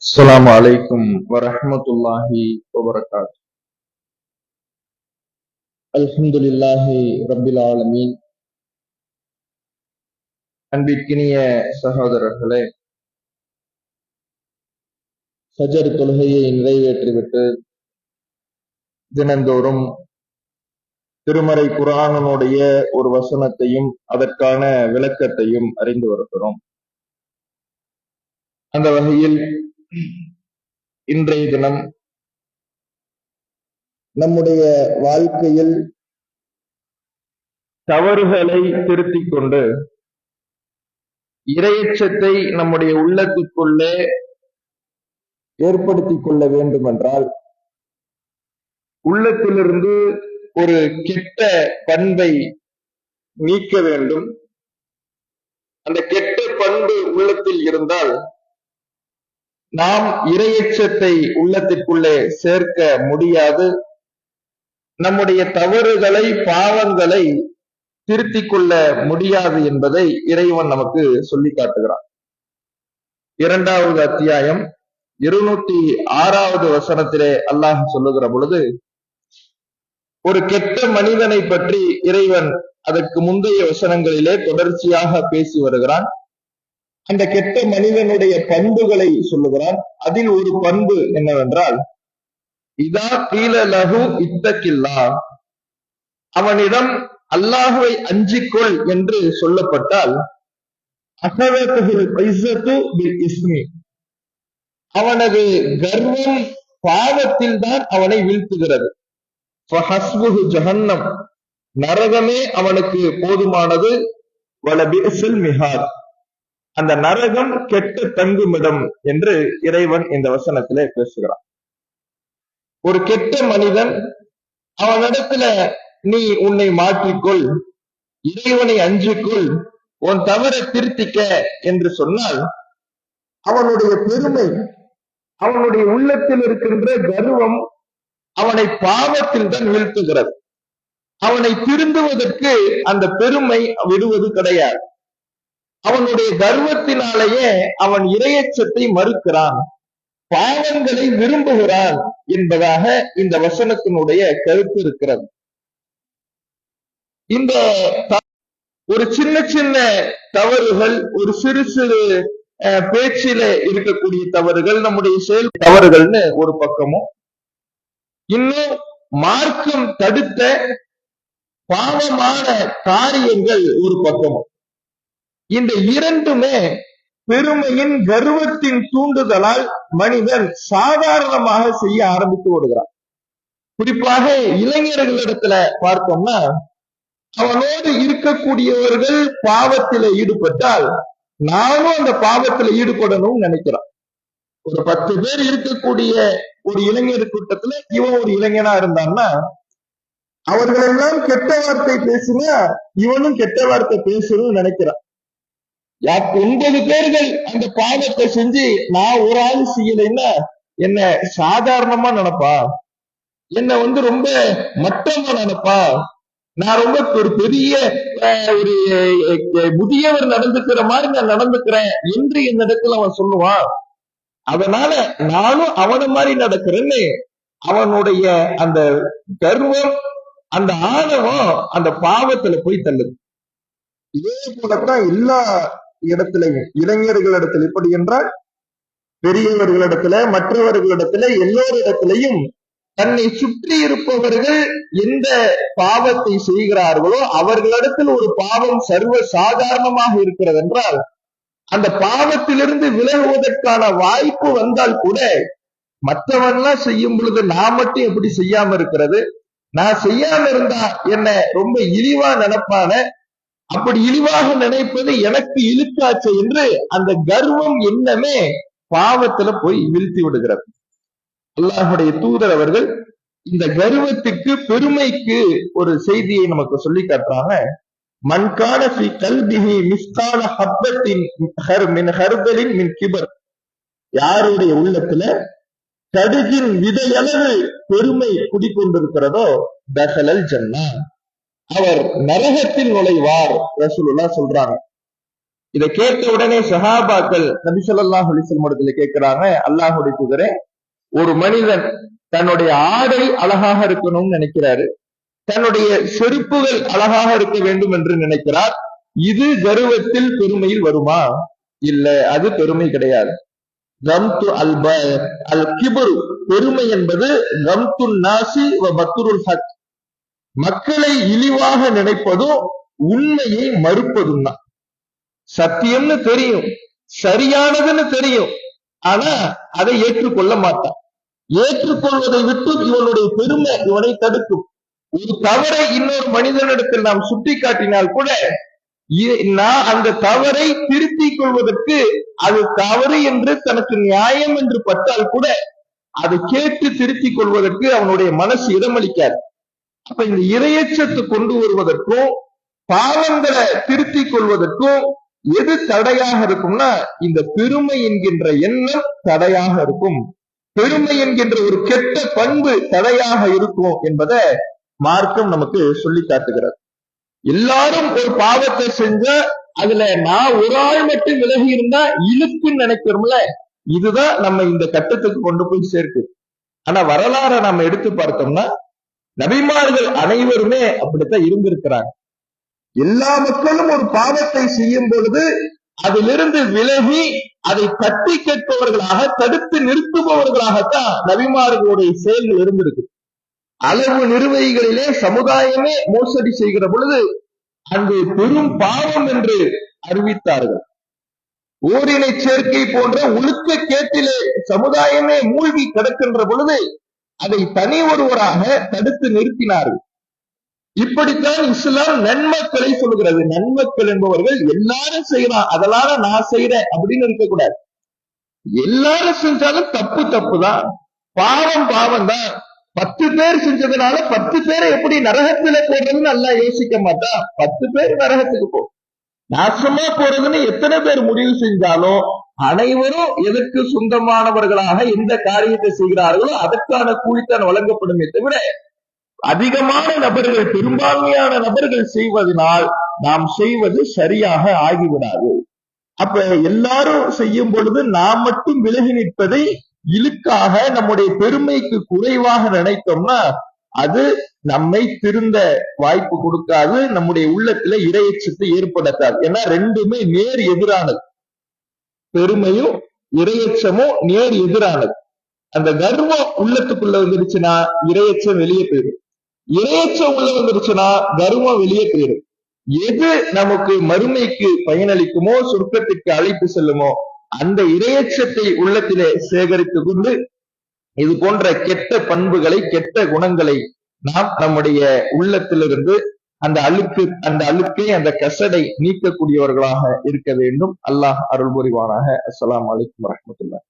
السلام عليكم ورحمة الله وبركاته. الحمد لله رب العالمين. அன்பிற்கினிய சகோதரர்களே, ஃபஜர் தொழுகையை நிறைவேற்றிவிட்டு தினந்தோறும் திருமறை குர்ஆனுடைய ஒரு வசனத்தையும் அதற்கான விளக்கத்தையும் அறிந்து வருகிறோம். அந்த வகையில் இன்றைய தினம் நம்முடைய வாழ்க்கையில் தவறுகளை திருத்திக் கொண்டு இறையச்சத்தை நம்முடைய உள்ளத்துக்குள்ளே ஏற்படுத்திக் கொள்ள வேண்டும் என்றால், உள்ளத்திலிருந்து ஒரு கெட்ட பண்பை நீக்க வேண்டும். அந்த கெட்ட பண்பு உள்ளத்தில் இருந்தால் நாம் இறையச்சத்தை உள்ளத்திற்குள்ளே சேர்க்க முடியாது. நம்முடைய தவறுகளை, பாவங்களை திருத்திக் கொள்ள முடியாது என்பதை இறைவன் நமக்கு சொல்லி காட்டுகிறான். 2வது அத்தியாயம் 206வது வசனத்திலே அல்லாஹ் சொல்லுகிற பொழுது, ஒரு கெட்ட மனிதனை பற்றி இறைவன் அதற்கு முந்தைய வசனங்களிலே தொடர்ச்சியாக பேசி வருகிறான். அந்த கெட்ட மனிதனுடைய பண்புகளை சொல்லுகிறான். அதில் ஒரு பண்பு என்னவென்றால், இதா கீல லஹு இத்தகில்லா, அவனிடம் அல்லாஹுவை அஞ்சிக்கொள் என்று சொல்லப்பட்டால், அகவத்துல் இஸ்ஸத்து பில் இஸ்மி, அவனது கர்வம் பாவத்தில் தான் அவனை வீழ்த்துகிறது. ஃபஹஸ்புஹு ஜஹன்னம், நரகமே அவனுக்கு போதுமானது. வலபிஇஸல் மிஹாத், அந்த நரகம் கெட்ட தங்குமிடம் என்று இறைவன் இந்த வசனத்திலே பேசுகிறான். ஒரு கெட்ட மனிதன், அவனிடத்துல நீ உன்னை மாற்றிக்கொள், இறைவனை அஞ்சிக்கொள், உன் தவறை திருத்திக்க என்று சொன்னால், அவனுடைய பெருமை, அவனுடைய உள்ளத்தில் இருக்கின்ற கர்வம் அவனை பாவத்தில் தான் வீழ்த்துகிறது. அவனை திருந்துவதற்கு அந்த பெருமை விடுவது கிடையாது. அவனுடைய கர்வத்தினாலேயே அவன் இறையச்சத்தை மறுக்கிறான், பாவங்களை விரும்புகிறான் என்பதாக இந்த வசனத்தினுடைய கருத்து இருக்கிறது. இந்த ஒரு சின்ன சின்ன தவறுகள், ஒரு சிறு சிறு பேச்சில இருக்கக்கூடிய தவறுகள், நம்முடைய செயல் தவறுகள்னு ஒரு பக்கமும், இன்னும் மார்க்கம் தடுத்த பாவமான காரியங்கள் ஒரு பக்கமும், இந்த இரண்டுமே பெருமையின் கர்வத்தின் தூண்டுதலால் மனிதன் சாதாரணமாக செய்ய ஆரம்பித்து விடுகிறான். குறிப்பாக இளைஞர்களிடத்துல பார்த்தோம்னா, அவனோடு இருக்கக்கூடியவர்கள் பாவத்தில ஈடுபட்டால் நானும் அந்த பாவத்துல ஈடுபடணும்னு நினைக்கிறான். ஒரு 10 பேர் இருக்கக்கூடிய ஒரு இளைஞர் கூட்டத்துல இவன் ஒரு இளைஞனா இருந்தான்னா, அவர்களெல்லாம் கெட்ட வார்த்தை பேசினா இவனும் கெட்ட வார்த்தை பேசணும்னு நினைக்கிறான். 9 பேர்கள் அந்த பாவத்தை செஞ்சு நான் ஒரு ஆள் செய்யலைன்னா என்ன சாதாரணமா நினைப்பா, என்ன ரொம்ப மட்டமா நினைப்பா, நான் ரொம்ப ஒரு பெரிய ஒரு முதியவர் நடந்துக்கிற மாதிரி நான் நடந்துக்கிறேன் என்று இந்த இடத்துல அவன் சொல்லுவான். அதனால நானும் அவனை மாதிரி நடக்கிறேன்னு அவனுடைய அந்த கர்வம், அந்த ஆணவம் அந்த பாவத்துல போய் தள்ளுது. இதே போலத்தான் எல்லா இடத்திலையும், இளைஞர்களிடத்தில் எப்படி என்றால் பெரியவர்களிடத்துல, மற்றவர்களிடத்துல, எல்லோரிடத்திலையும் தன்னை சுற்றி இருப்பவர்கள் எந்த பாவத்தை செய்கிறார்களோ அவர்களிடத்தில் ஒரு பாவம் சர்வ சாதாரணமாக இருக்கிறது என்றால், அந்த பாவத்திலிருந்து விலகுவதற்கான வாய்ப்பு வந்தால் கூட மற்றவன்லாம் செய்யும் பொழுது நான் மட்டும் எப்படி செய்யாம இருக்கிறது, நான் செய்யாம இருந்தா என்ன ரொம்ப இழிவா நினைப்பான, அப்படி இழிவாக நினைப்பது எனக்கு இழுக்காச்சு என்று அந்த கர்வம் எண்ணமே பாவத்துல போய் வீழ்த்தி விடுகிறது. அல்லாஹுடைய தூதர் அவர்கள் இந்த கர்வத்துக்கு, பெருமைக்கு ஒரு செய்தியை நமக்கு சொல்லி காட்டுறாங்க. மன்கான ஃபீ கல்பிஹி மிஸ்கால ஹப்பத்தின் மின் ஹர்தலின் மின் கிபர், யாருடைய உள்ளத்துல கடுகின் விதையளவு பெருமை குடிக்கொண்டிருக்கிறதோ தஹலல் ஜன்னா, அவர் நரகத்தில் நுழைவார் ரசூலுல்லாஹ் சொல்றாங்க. இதை கேட்ட உடனே சஹாபாக்கள் நபி ஸல்லல்லாஹு அலைஹி வஸல்லம் இடத்துல கேட்கிறாங்க, அல்லாஹ்வுடைய தூதரே, ஒரு மனிதன் தன்னுடைய ஆடை அழகாக இருக்கணும்னு நினைக்கிறாரு, தன்னுடைய செருப்புகள் அழகாக இருக்க வேண்டும் என்று நினைக்கிறார். இது கர்வத்தில் பெருமையில் வருமா? இல்ல, அது பெருமை கிடையாது. கம்து அல் கிபுரு, பெருமை என்பது கம்து நாசி வ பத்ருல் ஹக், மக்களை இழிவாக நினைப்பதும் உண்மையை மறுப்பதும் தான். சத்தியம்னு தெரியும், சரியானதுன்னு தெரியும், ஆனா அதை ஏற்றுக்கொள்ள மாட்டான். ஏற்றுக்கொள்வதை விட்டு இவனுடைய பெருமை இவனை தடுக்கும். ஒரு தவறை இன்னொரு மனிதனிடத்தில் நாம் சுட்டி காட்டினால் கூட நான் அந்த தவறை திருத்திக் கொள்வதற்கு அது தவறு என்று தனக்கு நியாயம் என்று பட்டால் கூட அதை கேட்டு திருத்திக் கொள்வதற்கு அவனுடைய மனசு இடமளிக்காது. அப்ப இந்த இரையச்சத்தை கொண்டு வருவதற்கும் பாவங்களை திருத்திக் கொள்வதற்கும் எது தடையாக இருக்கும்னா இந்த பெருமை என்கின்ற எண்ணம் தடையாக இருக்கும். பெருமை என்கின்ற ஒரு கெட்ட பண்பு தடையாக இருக்கும் என்பதை மார்க்கம் நமக்கு சொல்லி காட்டுகிறது. எல்லாரும் ஒரு பாவத்தை செஞ்ச அதுல நான் ஒரு ஆள் மட்டும் விலகி இருந்தா இழுக்குன்னு நினைக்கிறோம்ல, இதுதான் நம்ம இந்த கட்டத்துக்கு கொண்டு போய் சேர்க்கு. ஆனா வரலாறை நம்ம எடுத்து பார்த்தோம்னா நபிமார்கள் அனைவருமே அப்படித்தான் இருந்திருக்கிறாங்க. எல்லா மக்களும் ஒரு பாவத்தை செய்யும் பொழுது அதிலிருந்து விலகி அதை தட்டி கேட்பவர்களாக, தடுத்து நிறுத்துபவர்களாகத்தான் நபிமார்களுடைய செயல்கள் இருந்திருக்கு. அளவு நிறுவைகளிலே சமுதாயமே மோசடி செய்கிற பொழுது அங்கு பெரும் பாவம் என்று அறிவித்தார்கள். ஓரினை சேர்க்கை போன்ற ஒழுக்க கேட்டிலே சமுதாயமே மூழ்கி கிடக்கின்ற பொழுது அதை தனி ஒருவராக தடுத்து நிறுத்தினார்கள். இப்படித்தான் இஸ்லாம் நன்மக்களை சொல்கிறது. நன்மக்கள் என்பவர்கள் எல்லாரும் செய்யலாம், அதனால நான் செய்யறேன் அப்படின்னு இருக்கக்கூடாது. எல்லாரும் செஞ்சாலும் தப்பு தப்பு தான், பாவம் பாவம் தான். 10 பேர் செஞ்சதுனால 10 பேரை எப்படி நரகத்துல போடுறதுன்னு நல்லா யோசிக்க மாட்டான். 10 பேர் நரகத்துக்கு போ, நாசமா போறதுன்னு எத்தனை பேர் முடிவு செஞ்சாலும் அனைவரும் எதற்கு சொந்தமானவர்களாக எந்த காரியத்தை செய்கிறார்களோ அதற்கான கூலித்தான் வழங்கப்படுமே தவிர அதிகமான நபர்கள், பெரும்பான்மையான நபர்கள் செய்வதனால் நாம் செய்வது சரியாக ஆகிவிடாது. அப்ப எல்லாரும் செய்யும் பொழுது நாம் மட்டும் விலகி நிற்பதை இழுக்காக, நம்முடைய பெருமைக்கு குறைவாக நினைத்தோம்னா அது நம்மை திருந்த வாய்ப்பு கொடுக்காது, நம்முடைய உள்ளத்துல இரையச்சத்தை ஏற்படுத்தாது. ஏன்னா ரெண்டுமே நேர் எதிரானது. பெருமையும் இரையச்சமும் நேர் எதிரானது. அந்த கர்வம் உள்ளத்துக்குள்ள வந்துருச்சுன்னா இரையச்சம் வெளியே போயிடும், இரையச்சம் உள்ள வந்துருச்சுன்னா கர்வம் வெளியே போயிடும். எது நமக்கு மறுமைக்கு பயனளிக்குமோ, சொர்க்கத்திற்கு அழைத்து செல்லுமோ அந்த இரையச்சத்தை உள்ளத்திலே சேகரித்துக் கொண்டு இது போன்ற கெட்ட பண்புகளை, கெட்ட குணங்களை நாம் நம்முடைய உள்ளத்திலிருந்து அந்த அழுக்கை, அந்த கசடை நீக்கக்கூடியவர்களாக இருக்க வேண்டும். அல்லாஹ் அருள் புரிவானாக. அஸ்ஸலாமு அலைக்கும் வரஹ்மத்துல்லாஹ்.